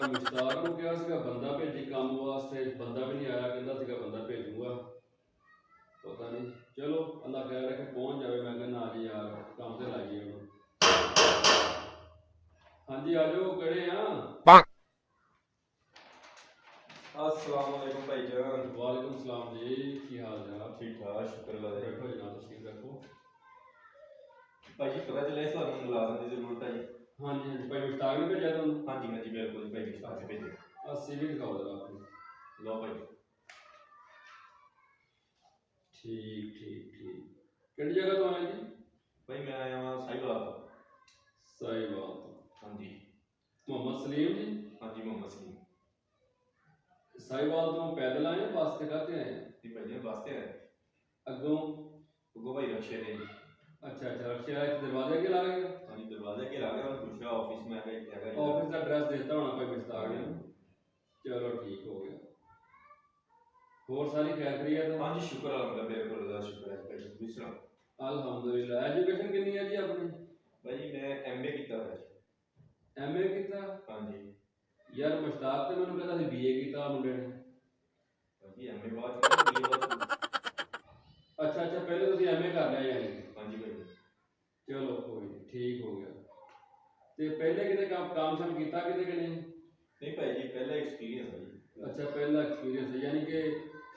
ਮੈਂ ਮੁਸ਼ਤਾਕ ਨੂੰ ਕਿਹਾ ਸੀਗਾ ਬੰਦਾ ਭੇਜੀ ਕੰਮ ਵਾਸਤੇ, ਬੰਦਾ ਵੀ ਨਹੀਂ ਆਇਆ, ਕਹਿੰਦਾ ਸੀਗਾ ਬੰਦਾ ਭੇਜੂਗਾ, ਪਤਾ ਨਹੀਂ। ਚਲੋ ਅੱਲਾ ਖੈਰ ਰੱਖੇ, ਪਹੁੰਚ ਜਾਵੇ। ਮੈਂ ਕਹਿੰਦਾ ਆ ਜੀ ਯਾਰ, ਕੰਮ ਤੇ ਲਾਈਏ ਉਹਨੂੰ। ਹਾਂਜੀ ਆ ਜਾਓ, ਕਿਹੜੇ ਆ? अस्सलाम वालेकुम भाईजान। वालेकुम सलाम जी, की हाल जनाब? ठीक ठाक, शुक्र अल्लाह दा। बैठो जनाब, तशरीफ रखो। भाई जी पता चला इस वार मुलाजम की जरूरत है जी। हाँ जी हाँ जी, भाई मुश्ताक ने भेजा तुम? हाँ जी बिल्कुल भाई मुश्ताक ने भेजे। सीवी दिखाओ जरा अपनी। लो भाई। ठीक ठीक ठीक। किहड़ी जगह तो आए जी? भाई मैं आया वहाँ साहिवाल तो। साहिवाल तो। हाँ जी। मोहम्मद सलीम जी? हाँ जी मोहम्मद सलीम। साहिवाल तो पैदल आए, बस से कहते हैं? जी भाई जी बस से आए। अगों? अगों भाई रक्शे ने। अच्छा अच्छा, रक्शे आए दरवाजे के लागे? हाँ जी दरवाजे के लागे, और पूछा ऑफिस में आके क्या कर। ऑफिस का एड्रेस देता होना कोई मुश्ताक ने। चलो ठीक हो गया। और सारी खैरियत? हाँ जी शुक्र अल्लाह बिल्कुल अल्लाह शुक्र है भाई। तुम सुनाओ? अल्हम्दुलिल्लाह। एजुकेशन कितनी है जी अपनी? भाई मैं एमए किया है। एमए किया? हाँ जी। यार मुश्ताक तो मैंने कहता सी बीए किया मुंडे ने। हाँ जी एमए बाद चुका बीए बाद। अच्छा अच्छा, पहले तुम एमए कर लिया यानी? हाँ जी भाई। चलो कोई नहीं, ठीक हो गया। ते पहले किते काम शाम किया किते कि नहीं? नहीं भाई जी पहला एक्सपीरियंस है जी। अच्छा पहला एक्सपीरियंस है, यानी कि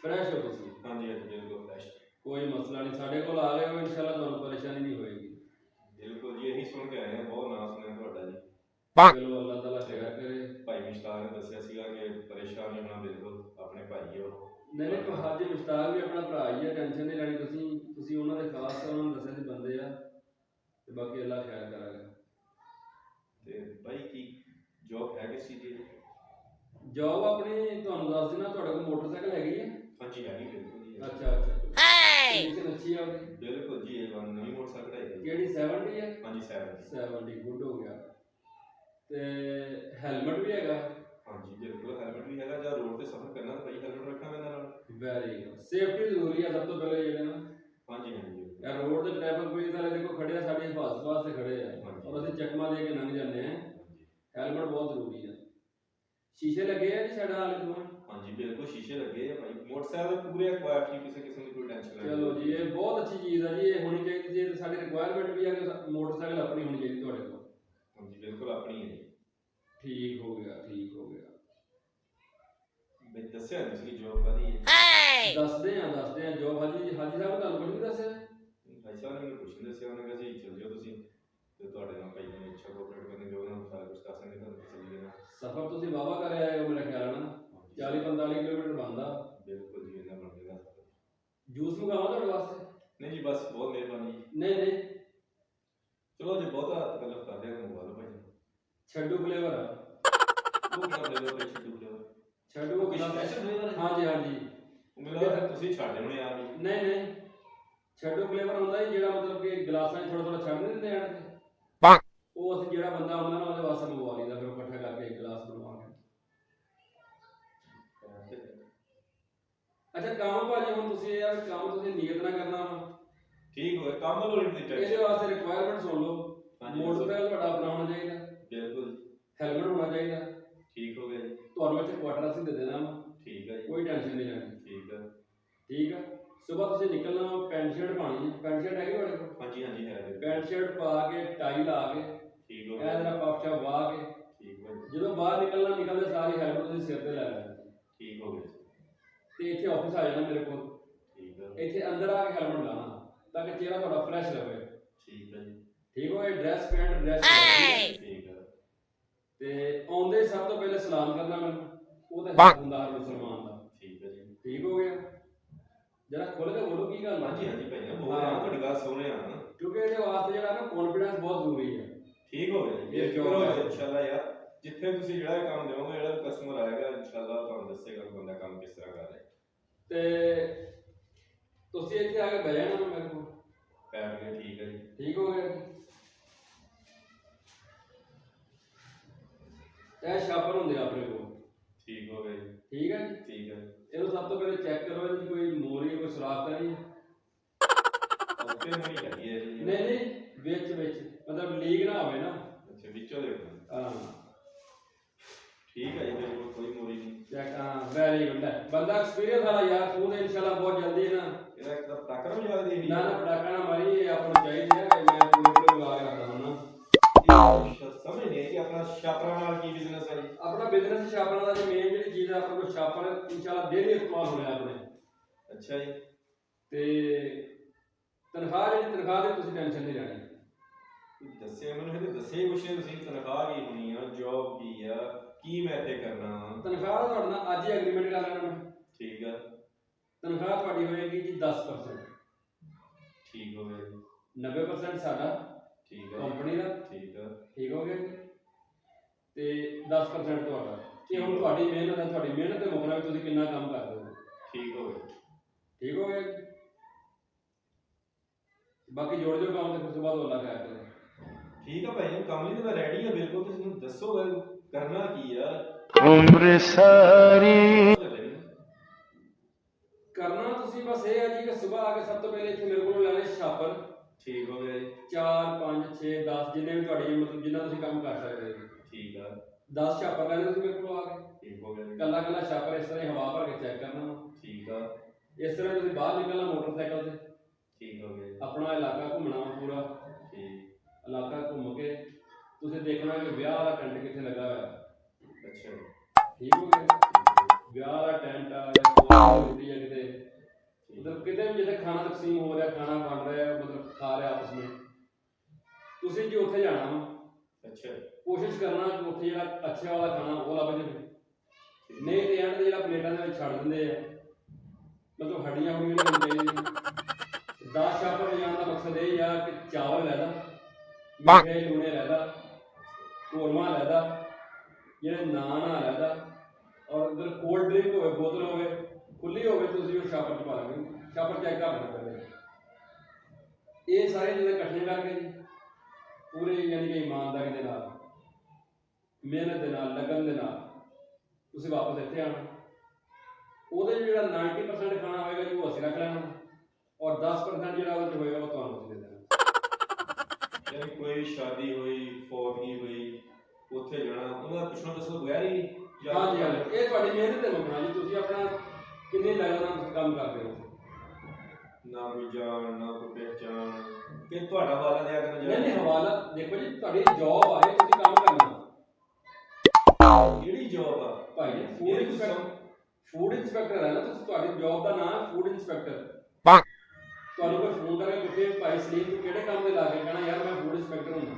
फ्रेश हो तुम? हाँ जी बिल्कुल फ्रेश। कोई मसला नहीं, साढ़े को आ गए हो, इंशाल्लाह तुहानू परेशानी नहीं होएगी। बिल्कुल जी यही सुन के आए हैं, बहुत नाम सुना ਤੁਹਾਡਾ जी। चलो अल्लाह ताला खैर करे। भाई मुश्ताक ने दसिया सीगा कि परेशान नहीं होना, बिल्कुल अपने भाई हो। नहीं नहीं, तो हाजी मुश्ताक भी अपना भरा ही है, टेंशन नहीं लैनी तुसी उन्हां दे खास उन्होंने दसिया सी बंदे आ, ते बाकी अल्लाह खैर करेगा। ते भाई की जॉब है किस चीज़ की? जॉब अपनी तुहानू दस देना, तुहाडे कोल मोटरसाइकिल हैगी है? हाँ जी हैगी बिल्कुल जी। अच्छा अच्छा, कंडीशन अच्छी है उसकी? बिल्कुल जी एक नई मोटरसाइकिल है। केड़ी 70 है? हाँ जी 70, गुड हो गया। ते हेलमेट भी हैगा? हाँ जी बिल्कुल हेलमेट भी हैगा, जब रोड पे सफर करना तो भाई हेलमेट रखना पैंदा नाल। वेरी गुड, सेफ्टी जरूरी है सब तो पहले ये ना। हाँ जी यार रोड ते ट्रैफिक पुलिस वाले देखो खड़े हैं, साडी हिफाजत वास्ते खड़े हैं, हाँ जी। और असि चकमा दे के लंघ जाने हैं। हेलमेट बहुत जरूरी है। शीशे लगे हैं जी साइड वाले दोनों? हाँ जी बिल्कुल शीशे लगे हैं भाई, मोटरसाइकिल पूरे एक्वायर की, किसी किस्म की कोई टेंशन नहीं। चलो जी ये बहुत अच्छी चीज़ है जी, ये होनी चाहिए जी, साडी रिक्वायरमेंट भी है कि मोटरसाइकिल अपनी होनी चाहिए तुहाडे कोल। हाँ जी बिल्कुल अपनी है। ठीक हो गया, ठीक हो गया। मैं दस्या इसकी जॉब का दी दसदे हैं जॉब। हाजी हाजी साहब तुहानू कुछ नहीं दस्या? भाई साहब ने कुछ नहीं दस्या, उन्होंने कहा जी चल जाओ तुसी ते ਤੁਹਾਡੇ ਨਾਲ ਭਾਈ ਨੇ ਅੱਛਾ ਕੋਆਪਰੇਟ ਕਰਨਗੇ, ਉਹਨਾਂ ਨੂੰ ਸਾਰਾ ਕੁਝ ਦੱਸਣਗੇ, ਤੁਹਾਨੂੰ ਤਸੱਲੀ ਦੇਣਾ। सफर तुसी वाहवा कर आए हो मेरा ख्याल है ना? 40-45 किलोमीटर बनता। बिल्कुल जी इन्ना बन गया। जूस मंगावा तुहाडे वास्ते? नहीं जी बस बहुत मेहरबानी जी। नहीं नहीं, चलो जी बहुत तकल्लुफ कर दिया, मंगवा लो भाई। छड्डू फ्लेवर है वो क्या फ्लेवर भाई छड्डू फ्लेवर? छड्डू वो स्पेशल फ्लेवर है? हाँ जी हाँ जी। मेरा फिर तुसी छाड़ देने यार। नहीं नहीं, छड्डू फ्लेवर ਹੁੰਦਾ ਹੀ ਜਿਹੜਾ मतलब कि ਗਲਾਸਾਂ 'ਚ ਥੋੜਾ ਥੋੜਾ ਛੱਡ ਨਹੀਂ ਦਿੰਦੇ ਆਣ ਕੇ, ਉਹ ਅਸੀਂ ਜਿਹੜਾ ਬੰਦਾ ਹੁੰਦਾ ਨਾ ਉਹਦੇ ਵਾਸਤੇ ਮੰਗਵਾ ਲਈਦਾ, ਫਿਰ ਉਹ ਇਕੱਠਾ ਕਰਕੇ ਇੱਕ ਗਲਾਸ ਬਣਵਾ ਕੇ। ਅੱਛਾ ਕੰਮ ਭਾਜੀ, ਹੁਣ ਤੁਸੀਂ ਯਾਰ ਕੰਮ ਤੁਸੀਂ ਨੀਅਤ ਨਾਲ ਕਰਨਾ ਵਾ, ठीक हो काम लो लिमिट दी ਇਹਦੇ ਵਾਸਤੇ ਰਿਕੁਆਇਰਮੈਂਟ ਸੁਣ ਲਓ। ਹਾਂਜੀ। ਮੋਟਰਸਾਈਕਲ ਤੁਹਾਡਾ ਆਪਣਾ ਹੋਣਾ ਚਾਹੀਦਾ, बिल्कुल ਹੈਲਮਟ ਹੋਣਾ ਚਾਹੀਦਾ, ठीक हो गया जी। ਤੁਹਾਨੂੰ ਇੱਥੇ ਕੁਆਟਰ ਅਸੀਂ ਦੇ ਦੇਣਾ ਵਾ, ठीक है जी। ਕੋਈ ਟੈਨਸ਼ਨ ਨਹੀਂ ਲੈਣੀ। ठीक है। ਠੀਕ ਆ, ਸਵੇਰ ਤੁਸੀਂ ਨਿਕਲਣਾ, ਪੈਂਟ ਸ਼ਰਟ ਪਾਣੀ ਹੈ, ਪੈਂਟ ਸ਼ਰਟ ਹੈਗੀ ਤੁਹਾਡੇ ਕੋਲ? हाँ जी है। ਪੈਂਟ ਸ਼ਰਟ ਪਾ ਕੇ ਟਾਈ ਲਾ ਕੇ ठीक हो ਇਹ गया। ਜਰਾ ਪਫ ਸ਼ਾ ਵਾਹ ਕੇ, ठीक हो गया। ਜਦੋਂ ਬਾਹਰ ਨਿਕਲਣਾ, ਨਿਕਲਦੇ ਸਾਰੀ ਹੈਲਮਟ ਤੁਸੀਂ ਸਿਰ ਤੇ ਲੈ ਲੈਣੀ ठीक हो गया। ਤੇ ਇੱਥੇ ਆਫਿਸ ਆ ਜਾਣਾ ਮੇਰੇ ਕੋਲ, ठीक है। ਇੱਥੇ ਅੰਦਰ ਆ ਕੇ ਹੈਲਮਟ ਲਾਣਾ ਤਾਂ ਕਿ ਚਿਹਰਾ ਤੁਹਾਡਾ ਫਰੈਸ਼ ਰਹੇ। ठीक है जी। ਠੀਕ ਹੋ ਗਿਆ? ਡਰੈਸ ਪੈਂਟ ਡਰੈਸ ठीक है। ਤੇ ਆਉਂਦੇ ਹੀ ਸਭ ਤੋਂ ਪਹਿਲੇ ਸਲਾਮ ਕਰਨਾ ਮੈਨੂੰ, ਉਹ ਤਾਂ ਹੱਕ ਹੁੰਦਾ ਹਰ ਮੁਸਲਮਾਨ ਦਾ। ठीक है जी। ਠੀਕ ਹੋ ਗਿਆ? ਜਰਾ ਖੁੱਲ ਕੇ ਬੋਲੋ ਕੀ ਗੱਲ हाँ जी ਹੈ? हाँ जी भाई बोल रहा हूं ਤੁਹਾਡੀ ਗੱਲ ਸੁਣ ਰਿਹਾ ਹਾਂ। ਕਿਉਂਕਿ ਇਹਦੇ ਵਾਸਤੇ ਜਿਹੜਾ ਨਾ ਕੌਨਫੀਡੈਂਸ ਬਹੁਤ ਜ਼ਰੂਰੀ ਹੈ। ठीक हो गया जी, ये ये जो करो है। इंशाल्लाह यार, जिथे ਤੁਸੀਂ ਜਿਹੜਾ ਇਹ ਕੰਮ ਦੇਵੋਗੇ, ਜਿਹੜਾ ਕਸਟਮਰ ਆਏਗਾ इंशाल्लाह ਤੁਹਾਨੂੰ ਦੱਸੇਗਾ ਕਿ ਬੰਦਾ ਕੰਮ ਕਿਸ ਤਰ੍ਹਾਂ ਕਰ ਰਿਹਾ ਹੈ। ਤੇ ਤੁਸੀਂ ਇੱਥੇ ਆ ਕੇ ਬਹਿ ਜਾਣਾ ਮੇਰੇ ਕੋਲ। बैठ गए। ठीक है जी। ਠੀਕ ਹੋ ਗਿਆ? ਇਹ ਸ਼ਾਪਰ ਹੁੰਦੇ ਆ ਆਪਣੇ ਕੋਲ। ठीक हो गया जी। ਠੀਕ ਹੈ ਜੀ? ठीक है। ਇਹਨੂੰ ਸਭ ਤੋਂ ਪਹਿਲੇ ਚੈੱਕ ਕਰੋ ਇਹਦੀ ਕੋਈ ਮੋਰੀ ਕੋਈ ਸਰਾਖ ਤਾਂ ਨਹੀਂ ਹੈ। ਉੱਤੇ ਨਹੀਂ ਲੱਗੀ ਹੈ ਜੀ। ਨਹੀਂ ਨਹੀਂ, ਵਿੱਚ ਵਿੱਚ ਮਤਲਬ ਲੀਕ ਨਾ ਹੋਵੇ ਨਾ। ਅੱਛਾ ਵਿੱਚੋਂ ਦੇਖੋ। ਹਾਂ ਠੀਕ ਹੈ ਜੀ, ਬਿਲਕੁਲ ਕੋਈ ਮੋਰੀ ਨਹੀਂ। ਚੈੱਕ ਹਾਂ ਵੈਰੀ ਗੁੱਡ ਹੈ ਬੰਦਾ ਐਕਸਪੀਰੀਅੰਸ ਵਾਲਾ ਯਾਰ ਤੂੰ ਤੇ ਇਨਸ਼ਾਅੱਲਾ ਬਹੁਤ ਜਲਦੀ ਨਾ ਇਹਦਾ ਇੱਕ ਤਾਂ ਟੱਕਰ ਵੀ ਜ਼ਿਆਦਾ ਦੇਣੀ ਨਾ ਪਟਾਕਾ ਨਾ ਮਾਰੀ ਇਹ ਆਪਾਂ ਨੂੰ ਚਾਹੀਦੀ ਹੈ ਕਿ ਮੈਂ ਪੂਰੇ ਲਗਾ ਕੇ ਰੱਖਦਾ ਹਾਂ ਸਮਝ ਨਹੀਂ ਕਿ ਆਪਣਾ ਛਾਪਰਾਂ ਨਾਲ ਕੀ ਬਿਜ਼ਨਸ ਹੈ ਜੀ। ਆਪਣਾ ਬਿਜ਼ਨਸ ਛਾਪਰਾਂ ਦਾ ਮੇਨ ਜਿਹੜੀ ਚੀਜ਼ ਹੈ ਆਪਾਂ ਕੋਲ ਛਾਪਰ ਇਨਸ਼ਾਅੱਲਾ ਡੇਲੀ ਇਸਤੇਮਾਲ ਹੋਣੇ ਆਪਣੇ। ਅੱਛਾ ਜੀ। ਤੇ ਤਨਖਾਹ ਦੀ ਤੁਸੀਂ ਟੈਨਸ਼ਨ ਨਹੀਂ ਲੈਣੀ। ਦੱਸਿਆ ਮੈਨੂੰ ਇਹਦੇ ਦੱਸੇ ਕੁਛ ਨਹੀਂ ਤੁਸੀਂ, ਤਨਖਾਹ ਕੀ ਹੋਣੀ ਆ, ਜੌਬ ਕੀ ਆ, ਕੀ ਮੈਂ ਇੱਥੇ ਕਰਨਾ ਵਾ। ਤਨਖਾਹ ਦਾ ਤੁਹਾਡੇ ਨਾਲ ਅੱਜ ਹੀ ਐਗਰੀਮੈਂਟ ਕਰ ਲੈਣਾ ਮੈਂ। ਠੀਕ ਆ। ਤਨਖਾਹ ਤੁਹਾਡੀ ਹੋਏਗੀ ਜੀ 10%। ਠੀਕ ਹੋ ਗਿਆ ਜੀ। 90% ਸਾਡਾ ਠੀਕ ਆ ਕੰਪਨੀ ਦਾ। ਠੀਕ ਆ। ਠੀਕ ਹੋ ਗਿਆ ਤੇ 10% ਤੁਹਾਡਾ। ਕਿ ਹੁਣ ਤੁਹਾਡੀ ਮਿਹਨਤ ਹੈ, ਤੁਹਾਡੀ ਮਿਹਨਤ ਦੇ ਮੁਕਾਬਲੇ ਤੁਸੀਂ ਕਿੰਨਾ ਕੰਮ ਕਰਦੇ ਹੋ। ਠੀਕ ਹੋ ਗਿਆ। ਠੀਕ ਹੋ ਗਿਆ ਬਾਕੀ ਜੋੜ ਜੋ ਕੰਮ ਤੇ ਉਸ ਤੋਂ ਬਾਅਦ ਹੋਲਾ ਕਰ ਦੇ। ਠੀਕ ਆ ਭਾਈ ਕੰਮ ਲਈ ਤਾਂ ਮੈਂ ਰੈਡੀ ਆ ਬਿਲਕੁਲ, ਤੁਸੀਂ ਮੈਨੂੰ ਦੱਸੋ ਕਰਨਾ ਕੀ ਆ। ਉਮਰ ਸਾਰੀ ਕਰਨਾ ਤੁਸੀਂ ਬਸ ਇਹ ਹੈ ਜੀ ਕਿ ਸਵੇਰ ਆ ਕੇ ਸਭ ਤੋਂ ਪਹਿਲੇ ਇੱਥੇ ਮੇਰੇ ਕੋਲੋਂ ਲੈਣੇ ਛਾਪਰ। ਠੀਕ ਹੋ ਗਿਆ ਜੀ। 4 5 6 10 ਜਿੰਨੇ ਵੀ ਤੁਹਾਡੀ ਮਤਲਬ ਜਿੰਨਾ ਤੁਸੀਂ ਕੰਮ ਕਰ ਸਕਦੇ ਹੋ। ਠੀਕ ਆ। 10 ਛਾਪਰ ਲੈਣੇ ਤੁਸੀਂ ਮੇਰੇ ਕੋਲੋਂ ਆ ਕੇ। ਠੀਕ ਹੋ ਗਿਆ ਜੀ। ਕੱਲਾ ਕੱਲਾ ਛਾਪਰ ਇਸ ਤਰ੍ਹਾਂ ਹੀ ਹਵਾ ਭਰ ਕੇ ਚੈੱਕ ਕਰਨਾ। ਠੀਕ ਆ। ਇਸ ਤਰ੍ਹਾਂ ਤੁਸੀਂ ਬਾਹਰ ਨਿਕਲਣਾ ਮੋਟਰਸਾਈਕਲ ਤੇ। ਠੀਕ ਹੋ ਗਿਆ ਜੀ। ਆਪਣਾ ਇਲਾਕਾ ਘੁੰਮਣਾ ਪੂਰਾ। ਠੀਕ। ਇਲਾਕਾ ਘੁੰਮ ਕੇ ਤੁਸੀਂ ਦੇਖਣਾ ਕਿ ਵਿਆਹ ਵਾਲਾ ਟੈਂਟ ਕਿੱਥੇ ਲੱਗਾ ਹੋਇਆ। ਅੱਛਾ। ਠੀਕ ਹੋ ਗਿਆ। ਵਿਆਹ ਵਾਲਾ ਟੈਂਟ ਆ ਜਾਂ ਰੋਟੀ ਆ ਕਿਤੇ ਮਤਲਬ ਕਿਤੇ ਵੀ ਜਿੱਥੇ ਖਾਣਾ ਤਕਸੀਮ ਹੋ ਰਿਹਾ, ਖਾਣਾ ਬਣ ਰਿਹਾ, ਮਤਲਬ ਖਾ ਰਿਹਾ ਆਪਸ ਵਿੱਚ, ਤੁਸੀਂ ਜੀ ਉੱਥੇ ਜਾਣਾ ਵਾ। ਅੱਛਾ। ਕੋਸ਼ਿਸ਼ ਕਰਨਾ ਕਿ ਉੱਥੇ ਜਿਹੜਾ ਅੱਛਾ ਵਾਲਾ ਖਾਣਾ ਉਹ ਲੱਭ ਜਾਵੇ। ਨਹੀਂ ਤੇ ਐਂਡ ਤੇ ਜਿਹੜਾ ਪਲੇਟਾਂ ਦੇ ਵਿੱਚ ਛੱਡ ਦਿੰਦੇ ਆ ਮਤਲਬ ਹੱਡੀਆਂ ਹੁਡੀਆਂ ਨਹੀਂ ਹੁੰਦੀਆਂ। 10 ਛਾਪਰ ਲਿਜਾਣ ਦਾ ਮਕਸਦ ਇਹ ਆ ਕਿ ਚਾਵਲ ਲੈਦਾ, ਮਿੱਠੇ ਲੂਣੇ ਲੈਦਾ, ਕੋਰਮਾ ਲੈਦਾ, ਜਿਹੜੇ ਨਾਨ ਆ ਲੈਦਾ, ਔਰ ਅਗਰ ਕੋਲਡ ਡਰਿੰਕ ਹੋਵੇ, ਬੋਤਲ ਹੋਵੇ ਖੁੱਲੀ ਹੋਵੇ, ਤੁਸੀਂ ਉਹ ਛਾਪਰ 'ਚ ਪਾ ਲਓਗੇ। ਛਾਪਰ ਚੈੱਕ ਕਰ ਲੈਣਾ ਪਹਿਲੇ। ਇਹ ਸਾਰੇ ਚੀਜ਼ਾਂ ਇਕੱਠੀਆਂ ਕਰਕੇ ਜੀ ਪੂਰੇ ਯਾਨੀ ਕਿ ਇਮਾਨਦਾਰੀ ਦੇ ਨਾਲ, ਮਿਹਨਤ ਦੇ ਨਾਲ, ਲਗਨ ਦੇ ਨਾਲ ਤੁਸੀਂ ਵਾਪਸ ਇੱਥੇ ਆਉਣਾ। ਉਹਦੇ 'ਚ ਜਿਹੜਾ 90% ਖਾਣਾ ਹੋਏਗਾ ਜੀ ਉਹ ਅਸੀਂ ਰੱਖ ਲੈਣਾ ਔਰ 10% ਜਿਹੜਾ ਉਹਦੇ 'ਚ ਹੋਏਗਾ ਉਹ ਤੁਹਾਨੂੰ ਅਸੀਂ ਦੇ ਦੇਣਾ। ਯਾਨੀ ਕੋਈ ਸ਼ਾਦੀ ਹੋਈ, ਫੌਤਗੀ ਹੋਈ, ਉੱਥੇ ਜਾਣਾ, ਉਹਨਾਂ ਪਿੱਛੋਂ ਦੱਸੋ ਬਗੈਰ ਹੀ। ਹਾਂਜੀ ਹਾਂਜੀ, ਇਹ ਤੁਹਾਡੀ ਮਿਹਨਤ ਤੇ ਮੁਕਣਾ ਜੀ। ਤੁਸੀਂ ਆਪਣਾ ਕਿੰਨੀ ਲਗਨ ਨਾਲ ਤੁਸੀਂ ਕੰਮ ਕਰਦੇ ਹੋ। ਨਾ ਕੋਈ ਜਾਣ, ਨਾ ਕੋਈ ਪਹਿਚਾਣ, ਕਿ ਤੁਹਾਡਾ ਹਵਾਲਾ ਦਿਆ ਕਰਨਾ। ਨਹੀਂ ਹਵਾਲਾ ਦੇਖੋ ਜੀ, ਤੁਹਾਡੀ ਜੌਬ ਆ, ਇਹ ਤੁਸੀਂ ਕੰਮ ਕਰਨਾ। ਕਿਹੜੀ ਜੌਬ ਆ ਭਾਈ ਜੀ? ਫੂਡ ਇੰਸਪੈਕਟਰ ਹੈ ਨਾ ਤੁਸੀਂ। ਤੁਹਾਡੀ ਜੌਬ ਦਾ ਨਾਮ ਹੈ ਫੂਡ ਇੰਸਪੈਕਟਰ। ਤੁਹਾਨੂੰ ਕੋਈ ਫੋਨ ਕਰਕੇ ਪੁੱਛੇ ਭਾਈ ਸਲੀਮ ਤੂੰ ਕਿਹੜੇ ਕੰਮ ਦੇ ਲਾ ਕੇ ਕਹਿਣਾ ਯਾਰ ਮੈਂ ਫੂਡ ਇੰਸਪੈਕਟਰ ਹੁੰਦਾ,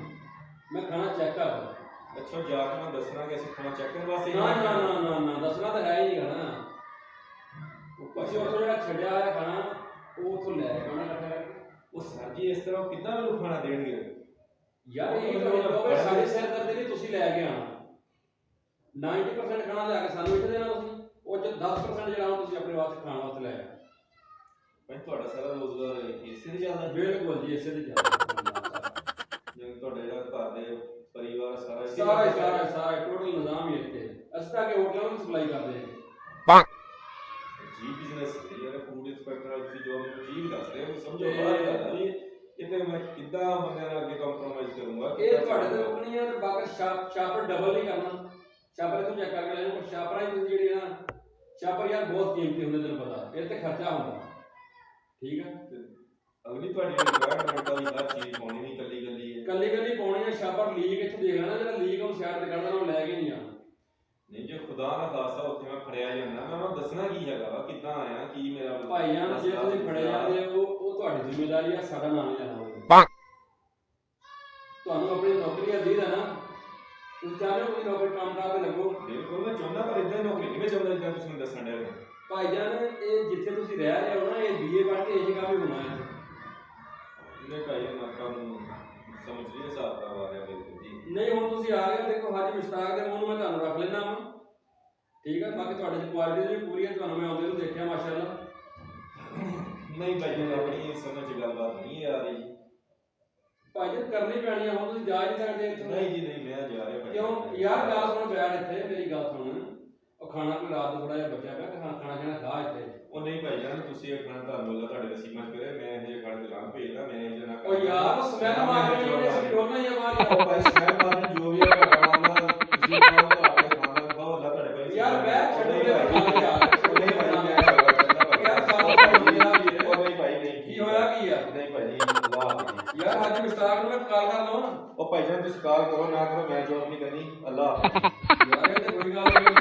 ਮੈਂ ਖਾਣਾ ਚੈੱਕ ਕਰਦਾ। ਅੱਛਾ, ਜਾ ਕੇ ਮੈਂ ਦੱਸਣਾ ਕਿ ਅਸੀਂ ਖਾਣਾ ਚੈੱਕ ਕਰਨ ਵਾਸਤੇ। ਨਾ ਨਾ ਨਾ ਨਾ ਨਾ ਦੱਸਣਾ ਤਾਂ ਹੈ ਹੀ ਨਹੀਂ ਖਾਣਾ। ਅਸੀਂ ਉੱਥੋਂ ਜਿਹੜਾ ਛੱਡਿਆ ਹੋਇਆ ਖਾਣਾ ਉਹ ਉੱਥੋਂ ਲੈ ਕੇ ਆਉਣਾ ਇਕੱਠਾ ਕਰਕੇ। ਉਹ ਸਰ ਜੀ ਇਸ ਤਰ੍ਹਾਂ ਕਿੱਦਾਂ ਮੈਨੂੰ ਖਾਣਾ ਦੇਣਗੇ ਯਾਰ? ਇਹ ਤੁਹਾਡੀ ਜੌਬ ਹੈ, ਸਾਡੀ ਸਿਰ ਦਰਦ ਨਹੀਂ, ਤੁਸੀਂ ਲੈ ਕੇ ਆਉਣਾ। 90% ਖਾਣਾ ਲਿਆ ਕੇ ਸਾਨੂੰ ਇੱਥੇ ਦੇਣਾ ਤੁਸੀਂ, ਉਹ 'ਚ 10% ਜਿਹੜਾ ਤੁਸੀਂ ਆਪਣੇ ਵਾਸਤੇ ਖਾਣ ਵਾਸਤੇ ਲੈ ਆਓ। ਭਾਈ ਤੁਹਾਡਾ ਸਾਰਾ ਰੋਜ਼ਗਾਰ ਇਸੇ ਤੇ ਚੱਲਦਾ? ਬਿਲਕੁਲ ਜੀ, ਇਸੇ ਤੇ ਚੱਲਦਾ। ਜਿਵੇਂ ਤੁਹਾਡਾ ਜਿਹੜਾ ਘਰ ਦੇ ਪਰਿਵਾਰ ਸਾਰਾ ਸਾਰਾ ਟੋਟਲ ਨਿਜ਼ਾਮ ਹੀ ਇੱਥੇ। ਅਸੀਂ ਤਾਂ ਕਿ ਹੋਟਲਾਂ ਨੂੰ ਸਪਲਾਈ ਕਰਦੇ ਹਾਂ। ਜੀ ਬਿਜ਼ਨਸ ਹੈ ਯਾਰ, ਫੂਡ ਇੰਸਪੈਕਟਰ ਵਾਲੀ ਤੁਸੀਂ ਜੌਬ ਨੂੰ ਜੀ ਦੱਸ ਰਹੇ ਹੋ, ਸਮਝੋ ਬਾਹਰ ਗੱਲ ਆ। ਇਹ ਤੇ ਮੈਂ ਕਿੱਦਾਂ ਬੰਦਿਆਂ ਨਾਲ ਅੱਗੇ ਕੰਪਰੋਮਾਈਜ਼ ਕਰੂੰਗਾ? ਇਹ ਤੁਹਾਡੇ ਤੇ ਰੁਕਣੀ ਹੈ ਤੇ ਬਾਕੀ ਛਾਪਰ ਡਬਲ ਨਹੀਂ ਕਰਨਾ। ਛਾਪਰ ਤੋਂ ਚੈੱਕ ਕਰਕੇ ਲੈਣਾ, ਪਰ ਛਾਪਰਾਂ ਹੀ ਤੁਸੀਂ ਜਿਹੜੀ ਨਾ ਛਾਪਰ ਯਾਰ ਬਹੁਤ ਕੀਮਤੀ ਹੁੰਦੇ, ਤੈਨੂੰ ਪਤਾ ਇਹ ਤੇ ਖਰਚਾ ਹੁੰਦਾ। ਠੀਕ ਹੈ। ਅਗਲੀ ਤੁਹਾਡੀ ਰਿਕੁਆਇਰਮੈਂਟ ਵਾਲੀ ਹਰ ਚੀਜ਼ ਪਾਉਣੀ ਨਹੀਂ, ਕੱਲੀ ਕੱਲੀ ਹੈ। ਕੱਲੀ ਪਾਉਣੀ ਹੈ। ਛਾਪਰ ਲੀਕ ਇੱਥੇ ਦੇਖ ਲੈਣਾ, ਜਿਹੜਾ ਲੀਕ ਉਹ ਸਾਈਡ ਤੇ ਕੱਢਣਾ, ਉਹ ਲੈ ਕੇ ਨਹੀਂ ਆਉਣਾ। ਨਹੀਂ ਜੇ ਖੁਦਾ ਨਾ ਖਾਸਾ ਉੱਥੇ ਮੈਂ ਫੜਿਆ ਜਾਂਦਾ, ਮੈਂ ਉਹਨਾਂ ਦੱਸਣਾ ਕੀ ਹੈਗਾ ਵਾ, ਕਿੱਦਾਂ ਆਇਆ, ਕੀ ਮੇਰਾ ਭਾਈਆਂ ਜੇ ਤੁਸੀਂ ਫੜੇ ਜਾਂਦੇ ਹੋ ਉਹ ਤੁਹਾਡੀ ਜ਼ਿੰਮੇਵਾਰੀ ਆ, ਸਾਡਾ ਨਾਮ ਨਹੀਂ ਲੈਣਾ। ਤੁਹਾਨੂੰ ਆਪਣੀ ਨੌਕਰੀ ਅਜ਼ੀਜ਼ ਹੈ ਨਾ, ਤੁਸੀਂ ਚਾਹੁੰਦੇ ਹੋ ਕੋਈ ਨੌਕਰੀ ਕੰਮ ਕਰਦੇ ਲੱਗੋ। ਬਿਲਕੁਲ ਮੈਂ ਚਾਹੁੰਦਾ, ਪਰ ਇਦਾਂ ਹੀ ਨੌਕਰੀ ਨਹੀਂ ਮੈਂ ਚਾਹੁੰਦਾ ਜਿੱਦਾਂ ਤੁਸੀਂ ਮੈਨੂੰ ਦੱਸਣ ਡਿਆ। ਭਾਈਜਾਨ ਇਹ ਜਿੱਥੇ ਤੁਸੀਂ ਰਹਿ ਰਹੇ ਹੋ ਨਾ, ਇਹ BA ਪੜ੍ਹ ਕੇ ਇਹ ਕੰਮ ਹੀ ਹੋਣਾ ਹੈ। ਨਹੀਂ ਭਾਈ ਮੈਂ ਤੁਹਾਨੂੰ ਸਮਝ ਨਹੀਂ ਹਿਸਾਬ ਦਾ ਆ ਰਿਹਾ ਬਿਲਕੁਲ ਜੀ। ਨਹੀਂ ਹੁਣ ਤੁਸੀਂ ਆ ਗਏ, ਦੇਖੋ ਹਾਜੀ ਮੁਸ਼ਤਾਕ ਦੇ ਮੂੰਹ ਨੂੰ ਮੈਂ ਤੁਹਾਨੂੰ ਰੱਖ ਲੈਣਾ ਵਾ। ਠੀਕ ਹੈ, ਬਾਕੀ ਤੁਹਾਡੇ ਚ ਕੁਆਲਿਟੀ ਵੀ ਪੂਰੀ ਹੈ, ਤੁਹਾਨੂੰ ਮੈਂ ਆਉਂਦੇ ਨੂੰ ਦੇਖਿਆ ਮਾਸ਼ਾਅੱਲਾ। ਨਹੀਂ ਭਾਈ ਮੈਨੂੰ ਆਪਣੀ ਸਮਝ ਚ ਗੱਲਬਾਤ ਨਹੀਂ ਆ ਰਹੀ। ਭਾਈਜਾਨ ਕਰਨੀ ਪੈਣੀ ਆ, ਹੁਣ ਤੁਸੀਂ ਜਾ ਨਹੀਂ ਸਕਦੇ ਇੱਥੋਂ। ਨਹੀਂ ਜੀ ਨਹੀਂ, ਮੈਂ ਜਾ ਰਿਹਾ ਭਾਈ। ਕਿਉਂ ਯਾਰ? ਗੱਲ ਸੁਣ, ਬੈਠ ਇੱਥੇ, ਮੇਰੀ ਗੱਲ ਸੁਣ। ਉਹ ਖਾਣਾ ਕੋਈ ਰਾਤ ਨੂੰ ਥੋੜਾ ਜਿਹਾ ਬਚਿਆ ਪਿਆ, ਖਾਣਾ ਖਾ ਇੱਥੇ। ਉਹ ਨਹੀਂ ਭਾਈ ਜਾਨ, ਤੁਸੀਂ ਇਹ ਖਾਣਾ ਤੁਹਾਨੂੰ ਅੱਲਾ ਤੁਹਾਡੇ ਨਸੀਬਾਂ ਚ ਕਰੇ, ਮੈਂ ਇਹ ਖਾਣੇ ਤੇ ਲਾਂ ਭੇਜਦਾ, ਮੈਂ ਇਹ ਨਾ। ਉਹ ਯਾਰ ਸਮੈਲ ਮਾਰ ਕੇ ਅਸੀਂ ਡੋਲਣਾ ਹੀ ਆ ਬਾਹਰ। ਭਾਈ ਸਮੈਲ ਮਾਰਨ ਜੋ ਵੀ ਹੈ ਤੁਹਾਡਾ ਮਾਮਲਾ, ਤੁਸੀਂ ਕਹੋ ਤਾਂ ਆਪਣੇ ਖਾਣਾ ਖਾਓ, ਰਾਤ ਮਿਸਟਾਕ ਨੂੰ ਮੈਂ ਕਾਲ ਕਰ ਲਵਾਂ ਉਹ ਭਾਈ ਜਾਨ ਤੁਸੀਂ ਕਾਲ ਕਰੋ ਨਾ ਕਰੋ, ਮੈਂ ਜੌਬ ਨਹੀਂ ਕਰਨੀ। ਅੱਲਾ ਯਾਰ ਇਹ ਤੇ ਕੋਈ ਗੱਲ ਨਹੀਂ